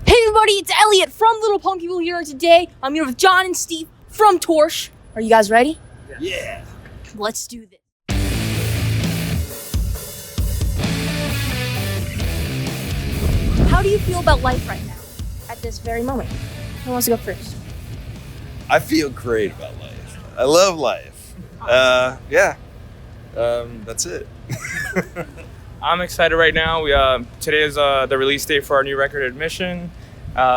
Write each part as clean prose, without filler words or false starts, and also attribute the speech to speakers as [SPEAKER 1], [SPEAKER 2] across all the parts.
[SPEAKER 1] Hey everybody, it's Elliot from Little Punk People here, and today I'm here with John and Steve from Torche. Are you guys ready?
[SPEAKER 2] Yeah.
[SPEAKER 1] Let's do this. How do you feel about life right now, at this very moment? Who wants to go first?
[SPEAKER 2] I feel great about life. I love life. That's it.
[SPEAKER 3] I'm excited right now. Today is the release date for our new record, Admission.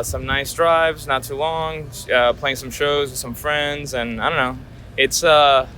[SPEAKER 3] Some nice drives, not too long, playing some shows with some friends, and I don't know. It's the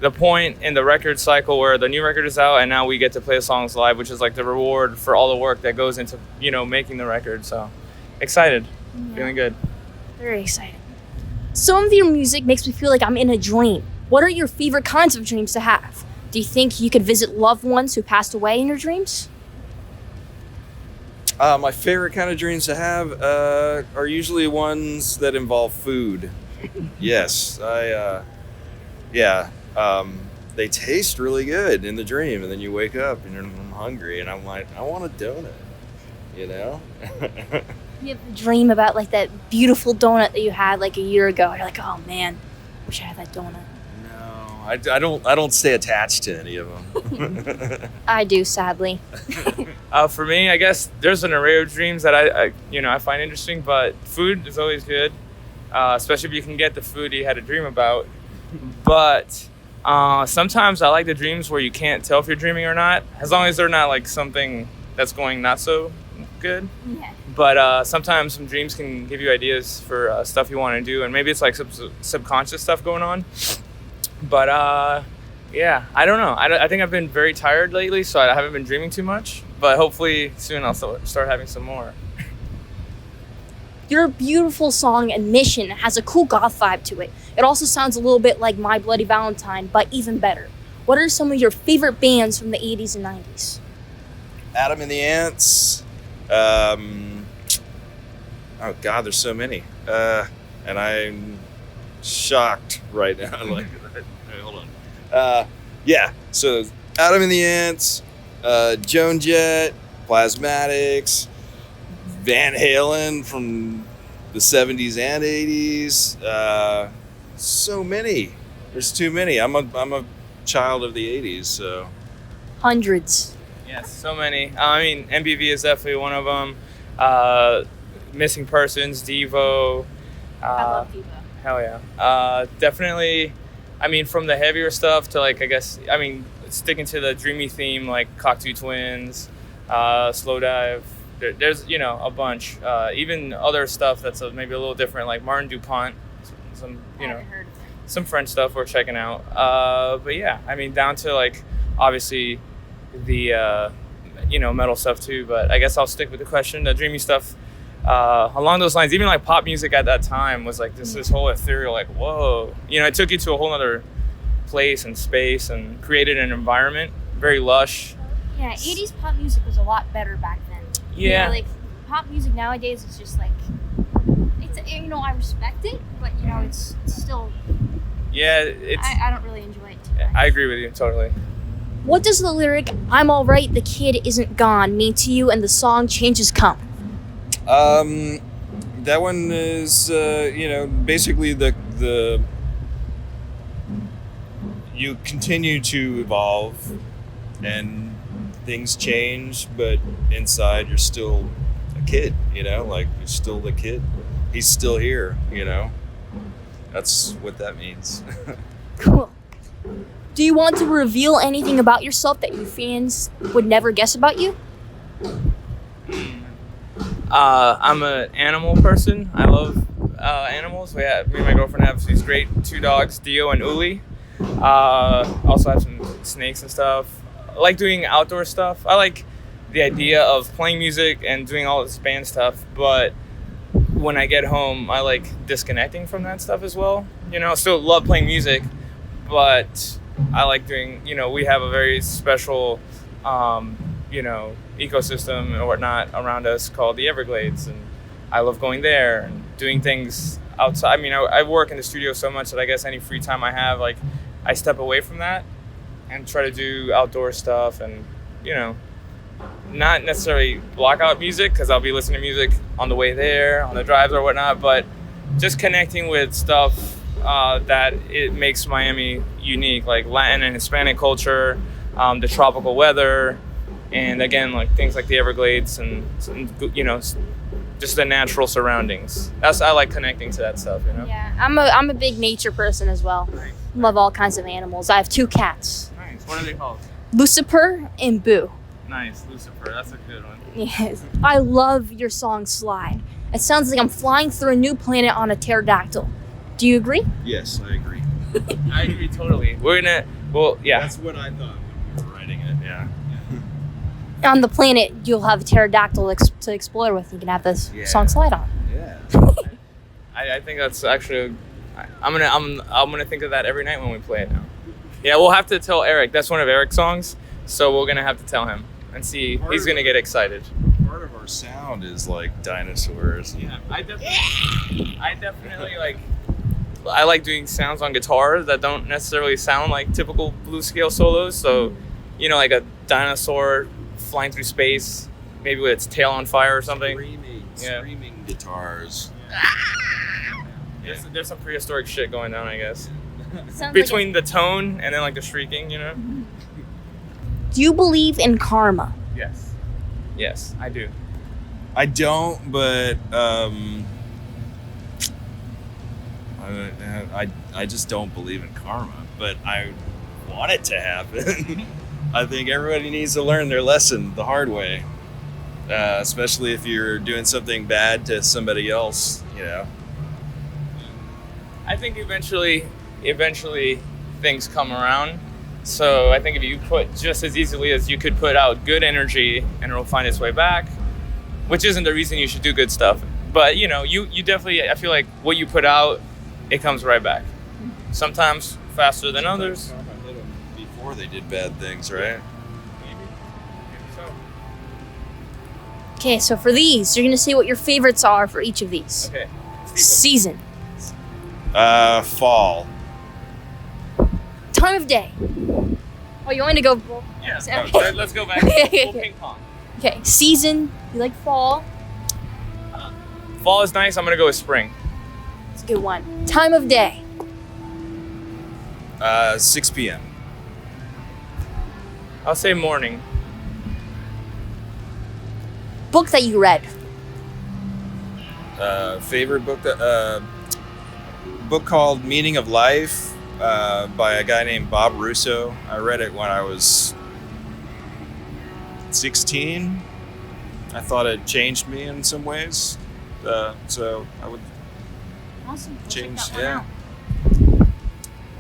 [SPEAKER 3] point in the record cycle where the new record is out, and now we get to play the songs live, which is like the reward for all the work that goes into, making the record. So excited, feeling good.
[SPEAKER 1] Very excited. Some of your music makes me feel like I'm in a dream. What are your favorite kinds of dreams to have? Do you think you could visit loved ones who passed away in your dreams?
[SPEAKER 2] My favorite kind of dreams to have are usually ones that involve food. Yes, they taste really good in the dream, and then you wake up and you're hungry, and I'm like, I want a donut,
[SPEAKER 1] You have a dream about like that beautiful donut that you had like a year ago. You're like, oh man, wish I had that donut.
[SPEAKER 2] No, I don't stay attached to any of them.
[SPEAKER 1] I do, sadly.
[SPEAKER 3] For me, I guess there's an array of dreams that I find interesting, but food is always good, especially if you can get the food you had a dream about. But sometimes I like the dreams where you can't tell if you're dreaming or not, as long as they're not like something that's going not so good.
[SPEAKER 1] Yeah.
[SPEAKER 3] But sometimes some dreams can give you ideas for stuff you want to do, and maybe it's like subconscious stuff going on. But I don't know. I think I've been very tired lately, so I haven't been dreaming too much. But hopefully soon I'll start having some more.
[SPEAKER 1] Your beautiful song Admission has a cool goth vibe to it. It also sounds a little bit like My Bloody Valentine, but even better. What are some of your favorite bands from the 80s and 90s?
[SPEAKER 2] Adam and the Ants. Oh God, there's so many. And I'm shocked right now. Like, hey, hold on. So Adam and the Ants, Joan Jett, Plasmatics, Van Halen from the 70s and 80s. So many. There's too many. I'm a child of the 80s, so.
[SPEAKER 1] Hundreds.
[SPEAKER 3] Yes, so many. I mean, MBV is definitely one of them. Missing Persons, Devo.
[SPEAKER 1] I love Devo.
[SPEAKER 3] Hell yeah. Definitely, I mean, from the heavier stuff to sticking to the dreamy theme, like Cocteau Twins, Slow Dive. There's, a bunch. Even other stuff that's maybe a little different, like Martin DuPont, some French stuff we're checking out. But yeah, I mean, down to like, obviously the, metal stuff too, but I guess I'll stick with the question, the dreamy stuff. Along those lines, even like pop music at that time was like this whole ethereal, like, whoa, it took you to a whole other place and space and created an environment, very lush.
[SPEAKER 1] Yeah, 80s pop music was a lot better back then.
[SPEAKER 3] Yeah.
[SPEAKER 1] Like pop music nowadays is just like, it's, I respect it, but it's still.
[SPEAKER 3] Yeah,
[SPEAKER 1] I don't really enjoy it too much.
[SPEAKER 3] I agree with you, totally.
[SPEAKER 1] What does the lyric, I'm alright, the kid isn't gone, mean to you and the song Changes Come?
[SPEAKER 2] That one is, basically the you continue to evolve and things change, but inside you're still a kid, like you're still the kid. He's still here, That's what that means.
[SPEAKER 1] Cool. Do you want to reveal anything about yourself that your fans would never guess about you?
[SPEAKER 3] I'm an animal person. I love animals. Me and my girlfriend have these great 2 dogs, Dio and Uli. Also have some snakes and stuff. I like doing outdoor stuff. I like the idea of playing music and doing all this band stuff, but when I get home, I like disconnecting from that stuff as well. Still love playing music, but I like doing, we have a very special, ecosystem or whatnot around us called the Everglades, and I love going there and doing things outside. I mean, I work in the studio so much that I guess any free time I have, like, I step away from that and try to do outdoor stuff and, not necessarily block out music, because I'll be listening to music on the way there, on the drives or whatnot, but just connecting with stuff that it makes Miami unique, like Latin and Hispanic culture, the tropical weather, and again, like things like the Everglades and just the natural surroundings. I like connecting to that stuff,
[SPEAKER 1] Yeah, I'm a big nature person as well.
[SPEAKER 3] Nice.
[SPEAKER 1] Love all kinds of animals. I have 2 cats,
[SPEAKER 3] Nice. What are they called?
[SPEAKER 1] Lucifer and Boo.
[SPEAKER 3] Nice, Lucifer. That's a good one.
[SPEAKER 1] Yes. I love your song Slide. It sounds like I'm flying through a new planet on a pterodactyl. Do you agree?
[SPEAKER 2] Yes, I agree.
[SPEAKER 3] I agree totally. Yeah.
[SPEAKER 2] That's what I thought when we were writing it. Yeah.
[SPEAKER 1] On the planet, you'll have a pterodactyl to explore with. You can have this song Slide on.
[SPEAKER 2] Yeah.
[SPEAKER 3] I think that's actually. I'm gonna think of that every night when we play it now. Yeah, we'll have to tell Eric. That's one of Eric's songs, so we're gonna have to tell him and see. He's gonna get excited.
[SPEAKER 2] Part of our sound is like dinosaurs.
[SPEAKER 3] Yeah, I definitely like. I like doing sounds on guitar that don't necessarily sound like typical blues scale solos. So, like a dinosaur flying through space, maybe with its tail on fire or something.
[SPEAKER 2] Screaming guitars.
[SPEAKER 3] Yeah. There's some prehistoric shit going on, I guess.
[SPEAKER 1] Sounds
[SPEAKER 3] Between the tone and then like the shrieking,
[SPEAKER 1] Do you believe in karma?
[SPEAKER 3] Yes. Yes, I do.
[SPEAKER 2] I don't, but I just don't believe in karma. But I want it to happen. I think everybody needs to learn their lesson the hard way, especially if you're doing something bad to somebody else.
[SPEAKER 3] I think eventually things come around. So I think if you put just as easily as you could put out good energy and it'll find its way back, which isn't the reason you should do good stuff. But you definitely, I feel like what you put out, it comes right back. Sometimes faster than others.
[SPEAKER 2] Before they did bad things, right?
[SPEAKER 3] Maybe so.
[SPEAKER 1] Okay, so for these, you're gonna say what your favorites are for each of these.
[SPEAKER 3] Okay.
[SPEAKER 1] Season.
[SPEAKER 2] Fall.
[SPEAKER 1] Time of day. Oh, you want me to go?
[SPEAKER 3] Yeah.
[SPEAKER 1] Okay.
[SPEAKER 3] Let's go back. We'll ping pong.
[SPEAKER 1] Okay, season. You like fall?
[SPEAKER 3] Fall is nice. I'm gonna go with spring.
[SPEAKER 1] It's a good one. Time of day.
[SPEAKER 2] 6 p.m.
[SPEAKER 3] I'll say morning.
[SPEAKER 1] Book that you read.
[SPEAKER 2] Favorite book book called Meaning of Life by a guy named Bob Russo. I read it when I was 16. I thought it changed me in some ways, so I would
[SPEAKER 1] Awesome.
[SPEAKER 2] change.
[SPEAKER 1] Check that one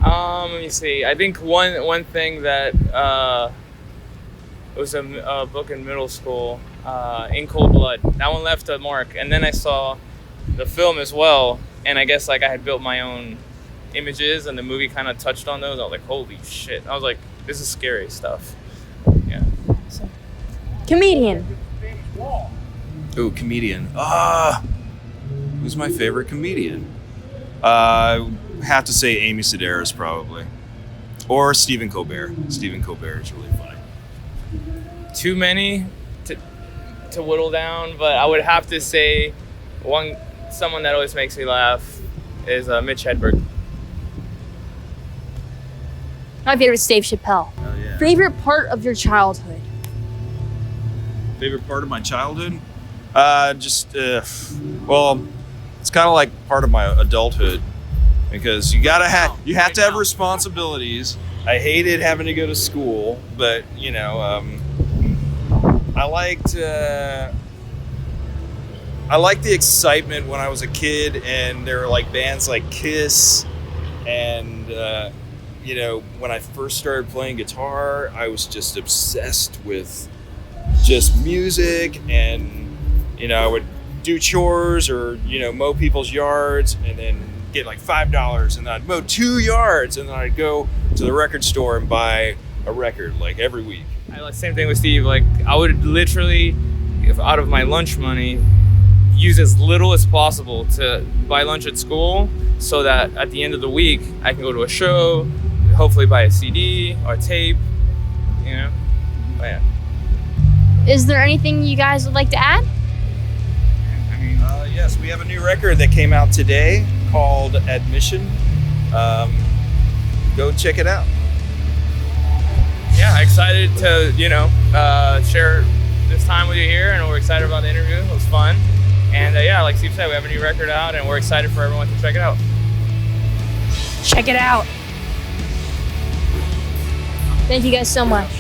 [SPEAKER 2] Yeah.
[SPEAKER 3] Let me see. I think one thing that it was a book in middle school, In Cold Blood. That one left a mark, and then I saw the film as well, and I guess like I had built my own images, and the movie kind of touched on those. I was like, holy shit! I was like, this is scary stuff. Yeah.
[SPEAKER 1] Awesome. Comedian.
[SPEAKER 2] Ooh, comedian. Who's my favorite comedian? Have to say Amy Sedaris probably, or Stephen Colbert. Stephen Colbert is really funny.
[SPEAKER 3] Too many to whittle down, but I would have to say someone that always makes me laugh is Mitch Hedberg.
[SPEAKER 1] My favorite is Dave Chappelle.
[SPEAKER 2] Oh yeah.
[SPEAKER 1] Favorite part of your childhood?
[SPEAKER 2] Favorite part of my childhood? Well, it's kind of like part of my adulthood because you have to have responsibilities. I hated having to go to school, but I liked the excitement when I was a kid, and there were like bands like Kiss, and when I first started playing guitar, I was just obsessed with just music, and I would do chores or mow people's yards, and then get like $5, and then I'd mow 2 yards, and then I'd go to the record store and buy a record like every week.
[SPEAKER 3] Same thing with Steve. Like I would literally, out of my lunch money, use as little as possible to buy lunch at school, so that at the end of the week I can go to a show, hopefully buy a CD or a tape. But yeah.
[SPEAKER 1] Is there anything you guys would like to add?
[SPEAKER 2] Yes, we have a new record that came out today called Admission. Go check it out.
[SPEAKER 3] Yeah, excited to, share this time with you here, and we're excited about the interview. It was fun. And yeah, like Steve said, we have a new record out, and we're excited for everyone to check it out.
[SPEAKER 1] Check it out. Thank you guys so much.